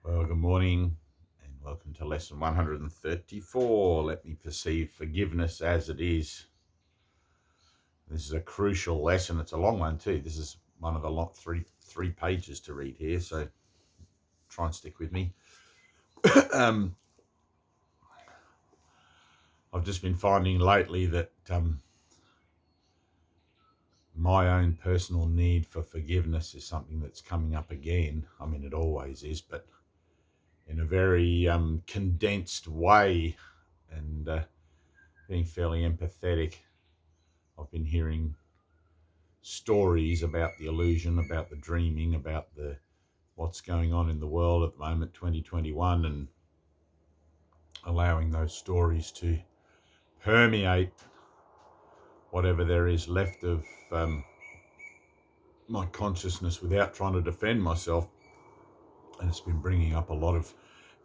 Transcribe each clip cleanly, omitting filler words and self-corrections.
Well, good morning and welcome to lesson 134. Let me perceive forgiveness as it is. This is a crucial lesson. It's a long one too. This is one of the three pages to read here, so try and stick with me. I've just been finding lately that my own personal need for forgiveness is something that's coming up again. I mean, it always is, but in a very condensed way, and being fairly empathetic. I've been hearing stories about the illusion, about the dreaming, about what's going on in the world at the moment, 2021, and allowing those stories to permeate whatever there is left of my consciousness without trying to defend myself. And it's been bringing up a lot of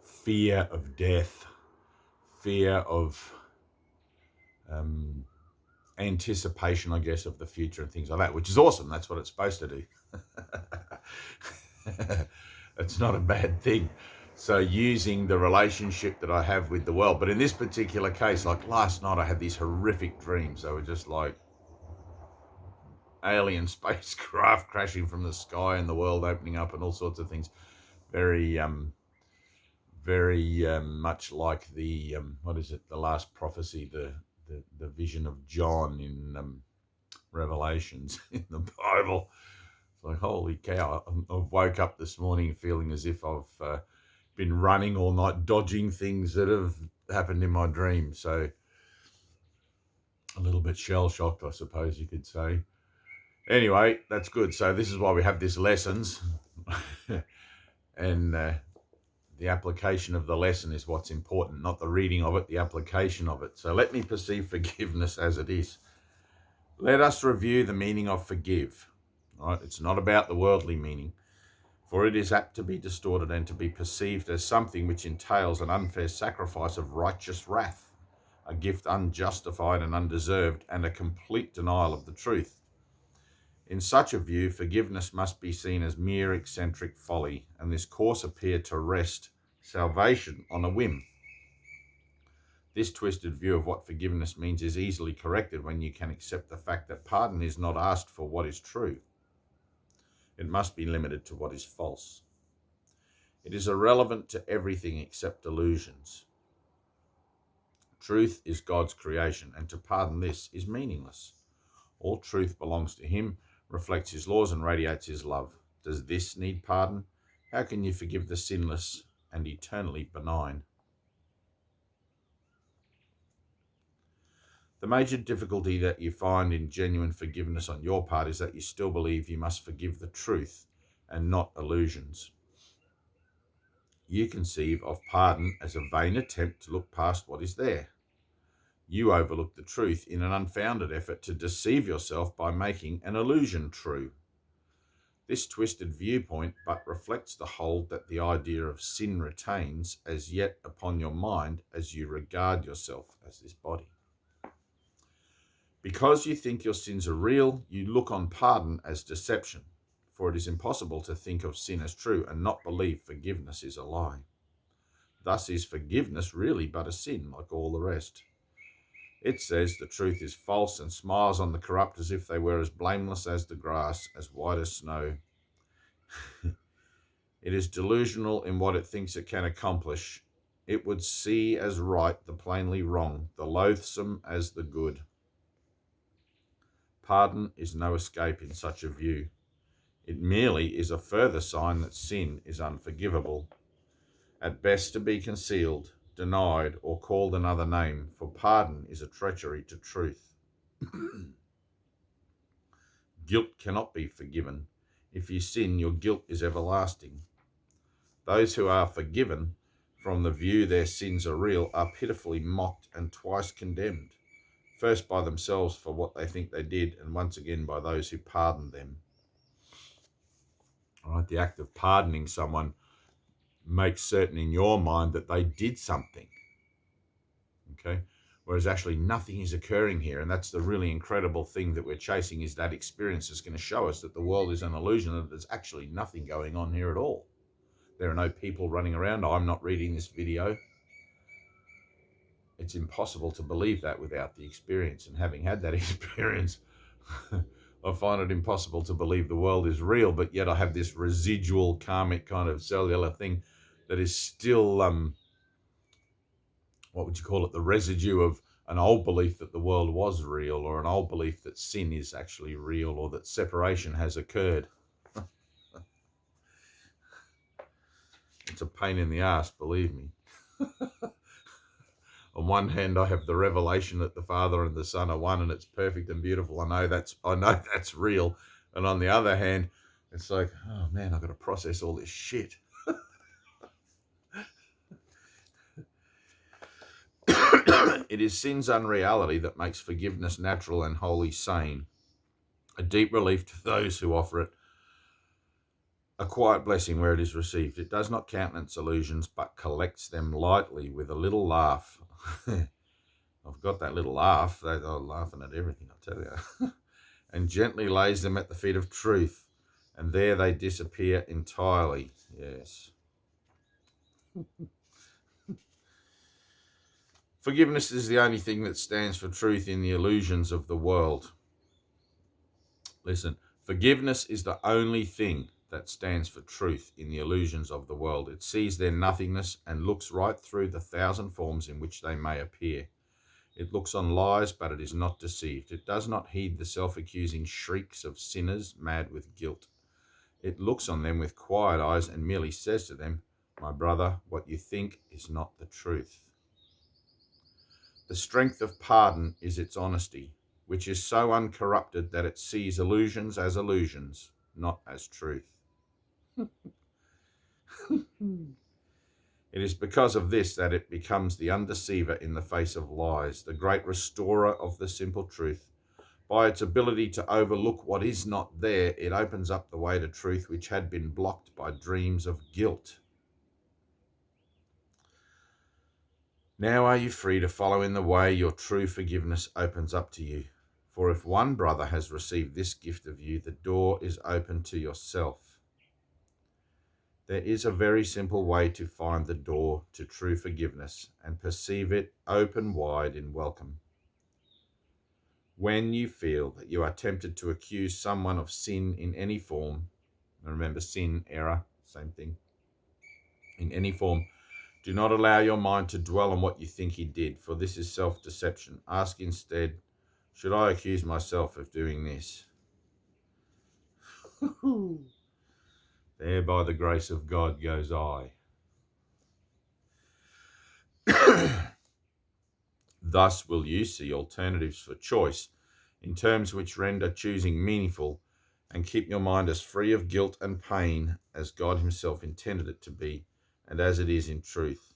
fear of death, fear of anticipation, I guess, of the future and things like that, which is awesome. That's what it's supposed to do. It's not a bad thing. So using the relationship that I have with the world, but in this particular case, like last night, I had these horrific dreams. They were just like alien spacecraft crashing from the sky and the world opening up and all sorts of things. Very much like the what is it? The last prophecy, the vision of John in Revelations in the Bible. It's like, holy cow! I've woke up this morning feeling as if I've been running all night, dodging things that have happened in my dream. So a little bit shell shocked, I suppose you could say. Anyway, that's good. So this is why we have these lessons, and the application of the lesson is what's important, not the reading of it, the application of it. So let me perceive forgiveness as it is. Let us review the meaning of forgive. All right? It's not about the worldly meaning, for it is apt to be distorted and to be perceived as something which entails an unfair sacrifice of righteous wrath, a gift unjustified and undeserved, and a complete denial of the truth. In such a view, forgiveness must be seen as mere eccentric folly, and this course appeared to rest salvation on a whim. This twisted view of what forgiveness means is easily corrected when you can accept the fact that pardon is not asked for what is true. It must be limited to what is false. It is irrelevant to everything except illusions. Truth is God's creation, and to pardon this is meaningless. All truth belongs to Him, reflects His laws, and radiates His love. Does this need pardon? How can you forgive the sinless and eternally benign? The major difficulty that you find in genuine forgiveness on your part is that you still believe you must forgive the truth and not illusions. You conceive of pardon as a vain attempt to look past what is there. You overlook the truth in an unfounded effort to deceive yourself by making an illusion true. This twisted viewpoint but reflects the hold that the idea of sin retains as yet upon your mind as you regard yourself as this body. Because you think your sins are real, you look on pardon as deception, for it is impossible to think of sin as true and not believe forgiveness is a lie. Thus is forgiveness really but a sin like all the rest. It says the truth is false and smiles on the corrupt as if they were as blameless as the grass, as white as snow. It is delusional in what it thinks it can accomplish. It would see as right the plainly wrong, the loathsome as the good. Pardon is no escape in such a view. It merely is a further sign that sin is unforgivable, at best to be concealed, denied, or called another name, for pardon is a treachery to truth. Guilt cannot be forgiven. If you sin, your guilt is everlasting. Those who are forgiven from the view their sins are real are pitifully mocked and twice condemned, first by themselves for what they think they did, and once again by those who pardoned them. All right, the act of pardoning someone makes certain in your mind that they did something, okay? Whereas actually nothing is occurring here, and that's the really incredible thing that we're chasing, is that experience is going to show us that the world is an illusion, that there's actually nothing going on here at all. There are no people running around. I'm not reading this video. It's impossible to believe that without the experience. And having had that experience, I find it impossible to believe the world is real, but yet I have this residual karmic kind of cellular thing that is still, what would you call it, the residue of an old belief that the world was real, or an old belief that sin is actually real, or that separation has occurred. It's a pain in the ass, believe me. On one hand, I have the revelation that the Father and the Son are one, and it's perfect and beautiful. I know that's real. And on the other hand, it's like, oh man, I've got to process all this shit. It is sin's unreality that makes forgiveness natural and wholly sane, a deep relief to those who offer it, a quiet blessing where it is received. It does not countenance illusions, but collects them lightly with a little laugh. I've got that little laugh. They're laughing at everything, I tell you. And gently lays them at the feet of truth, and there they disappear entirely. Yes. Forgiveness is the only thing that stands for truth in the illusions of the world. Listen, forgiveness is the only thing that stands for truth in the illusions of the world. It sees their nothingness and looks right through the thousand forms in which they may appear. It looks on lies, but it is not deceived. It does not heed the self-accusing shrieks of sinners mad with guilt. It looks on them with quiet eyes and merely says to them, my brother, what you think is not the truth. The strength of pardon is its honesty, which is so uncorrupted that it sees illusions as illusions, not as truth. It is because of this that it becomes the undeceiver in the face of lies, the great restorer of the simple truth. By its ability to overlook what is not there, it opens up the way to truth which had been blocked by dreams of guilt. Now are you free to follow in the way your true forgiveness opens up to you. For if one brother has received this gift of you, the door is open to yourself. There is a very simple way to find the door to true forgiveness and perceive it open wide in welcome. When you feel that you are tempted to accuse someone of sin in any form, and remember sin, error, same thing, in any form, do not allow your mind to dwell on what you think he did, for this is self-deception. Ask instead, should I accuse myself of doing this? There by the grace of God goes I. Thus will you see alternatives for choice in terms which render choosing meaningful and keep your mind as free of guilt and pain as God himself intended it to be and as it is in truth.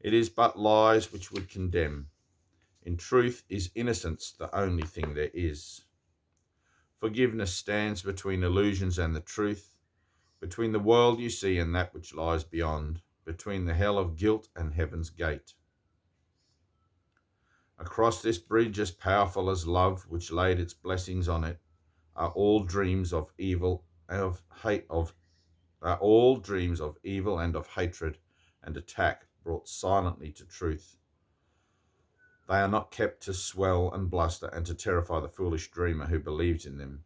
It is but lies which would condemn. In truth is innocence the only thing there is. Forgiveness stands between illusions and the truth, between the world you see and that which lies beyond, between the hell of guilt and heaven's gate. Across this bridge as powerful as love, which laid its blessings on it, are all dreams of evil and of hatred and attack brought silently to truth. They are not kept to swell and bluster and to terrify the foolish dreamer who believes in them.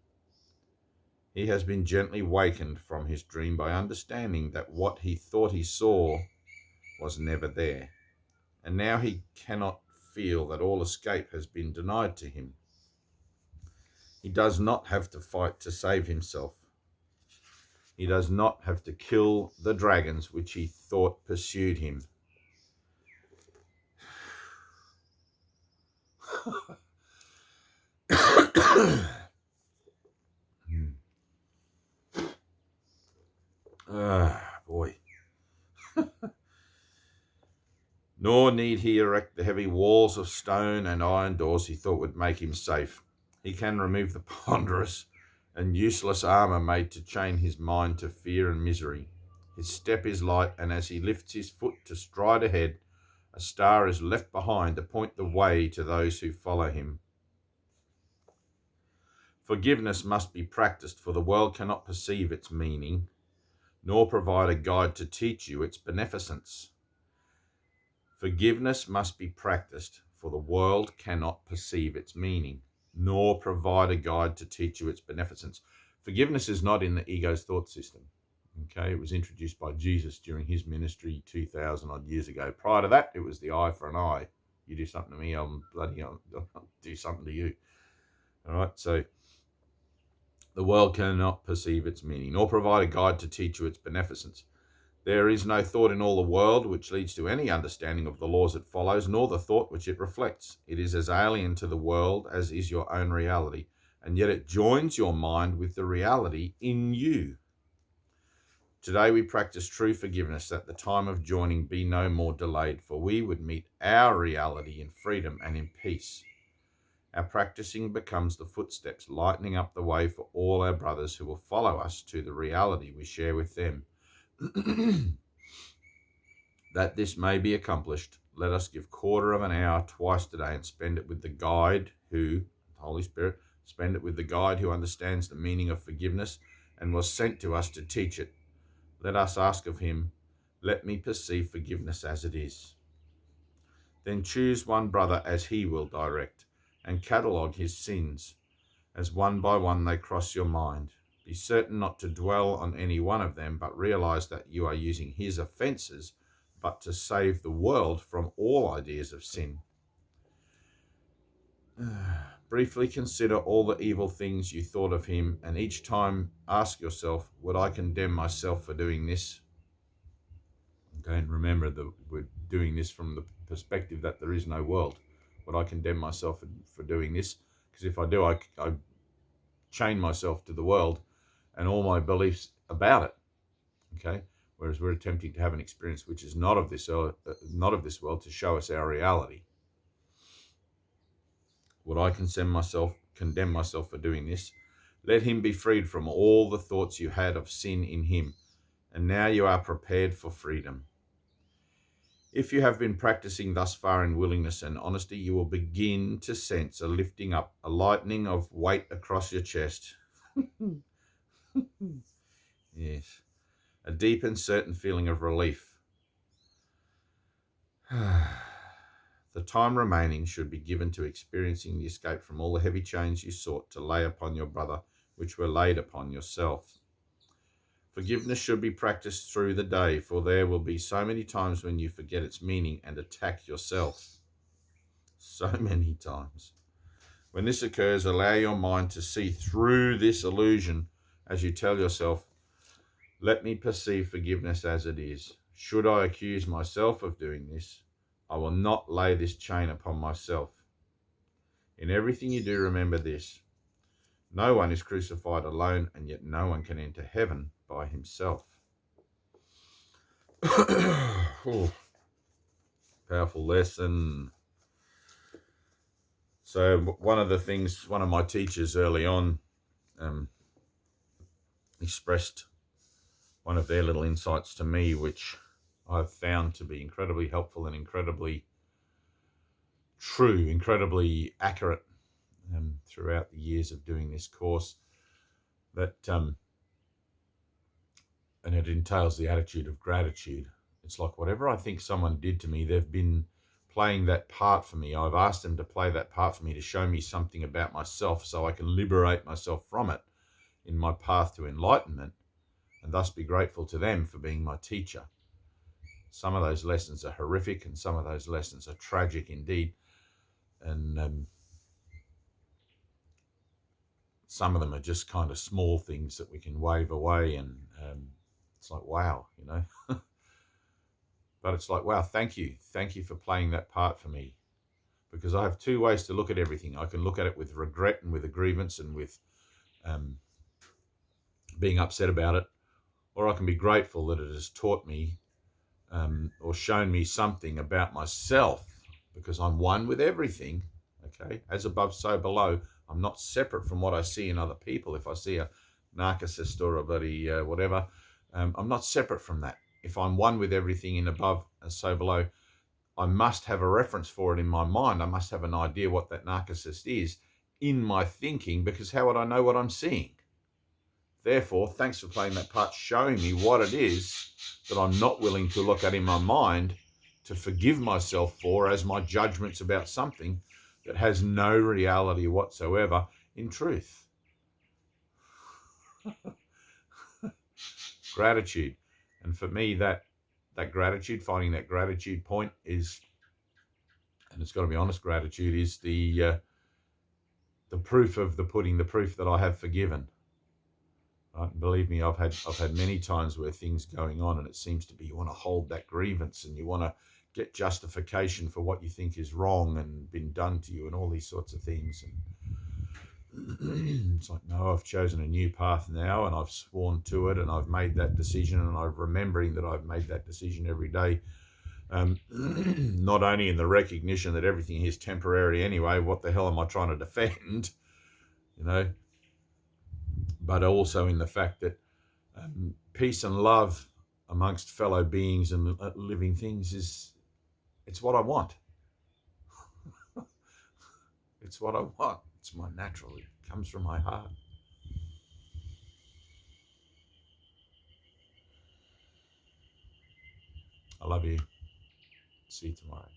He has been gently wakened from his dream by understanding that what he thought he saw was never there, and now he cannot feel that all escape has been denied to him. He does not have to fight to save himself. He does not have to kill the dragons which he thought pursued him. Boy. Nor need he erect the heavy walls of stone and iron doors he thought would make him safe. He can remove the ponderous and useless armour made to chain his mind to fear and misery. His step is light, and as he lifts his foot to stride ahead, a star is left behind to point the way to those who follow him. Forgiveness must be practiced, for the world cannot perceive its meaning. nor provide a guide to teach you its beneficence. Forgiveness must be practiced, for the world cannot perceive its meaning, nor provide a guide to teach you its beneficence. Forgiveness is not in the ego's thought system. Okay, it was introduced by Jesus during his ministry 2,000 odd years ago. Prior to that, it was the eye for an eye. You do something to me, I'll do something to you. All right, so the world cannot perceive its meaning, nor provide a guide to teach you its beneficence. There is no thought in all the world which leads to any understanding of the laws it follows, nor the thought which it reflects. It is as alien to the world as is your own reality, and yet it joins your mind with the reality in you. Today we practice true forgiveness, that the time of joining be no more delayed, for we would meet our reality in freedom and in peace. Our practicing becomes the footsteps lightening up the way for all our brothers who will follow us to the reality we share with them. That this may be accomplished, let us give quarter of an hour twice today and spend it with the guide who, Holy Spirit, spend it with the guide who understands the meaning of forgiveness and was sent to us to teach it. Let us ask of him, let me perceive forgiveness as it is. Then choose one brother as he will direct, and catalogue his sins, as one by one they cross your mind. Be certain not to dwell on any one of them, but realize that you are using his offenses, but to save the world from all ideas of sin. Briefly consider all the evil things you thought of him, and each time ask yourself, would I condemn myself for doing this? Okay, and remember that we're doing this from the perspective that there is no world. Would I condemn myself for doing this? Because if I do, I chain myself to the world and all my beliefs about it. Okay, whereas we're attempting to have an experience which is not of this world to show us our reality. Would I condemn myself for doing this? Let him be freed from all the thoughts you had of sin in him, and now you are prepared for freedom. If you have been practicing thus far in willingness and honesty, you will begin to sense a lifting up, a lightening of weight across your chest. Yes, a deep and certain feeling of relief. The time remaining should be given to experiencing the escape from all the heavy chains you sought to lay upon your brother, which were laid upon yourself. Forgiveness should be practiced through the day, for there will be so many times when you forget its meaning and attack yourself. So many times. When this occurs, allow your mind to see through this illusion as you tell yourself, let me perceive forgiveness as it is. Should I accuse myself of doing this, I will not lay this chain upon myself. In everything you do, remember this. No one is crucified alone, and yet no one can enter heaven by himself. Powerful lesson. So one of my teachers early on expressed one of their little insights to me, which I've found to be incredibly helpful and incredibly true, incredibly accurate throughout the years of doing this course, that and it entails the attitude of gratitude. It's like whatever I think someone did to me, they've been playing that part for me. I've asked them to play that part for me to show me something about myself so I can liberate myself from it in my path to enlightenment, and thus be grateful to them for being my teacher. Some of those lessons are horrific and some of those lessons are tragic indeed. And some of them are just kind of small things that we can wave away, and it's like, wow, you know. But it's like, wow, thank you for playing that part for me, because I have two ways to look at everything. I can look at it with regret and with a grievance and with being upset about it, or I can be grateful that it has taught me or shown me something about myself, because I'm one with everything. Okay, as above, so below. I'm not separate from what I see in other people. If I see a narcissist or a bloody whatever, I'm not separate from that. If I'm one with everything in above and so below, I must have a reference for it in my mind. I must have an idea what that narcissist is in my thinking, because how would I know what I'm seeing? Therefore, thanks for playing that part, showing me what it is that I'm not willing to look at in my mind to forgive myself for as my judgments about something that has no reality whatsoever in truth. Gratitude. And for me, that gratitude, finding that gratitude point is, and it's got to be honest, gratitude is the proof of the pudding, the proof that I have forgiven. Right? And believe me, I've had many times where things going on, and it seems to be you want to hold that grievance and you want to get justification for what you think is wrong and been done to you and all these sorts of things. And it's like, no, I've chosen a new path now, and I've sworn to it, and I've made that decision, and I'm remembering that I've made that decision every day. Not only in the recognition that everything is temporary anyway, what the hell am I trying to defend, but also in the fact that peace and love amongst fellow beings and living things it's what I want. It's what I want. It's my natural. It comes from my heart. I love you. See you tomorrow.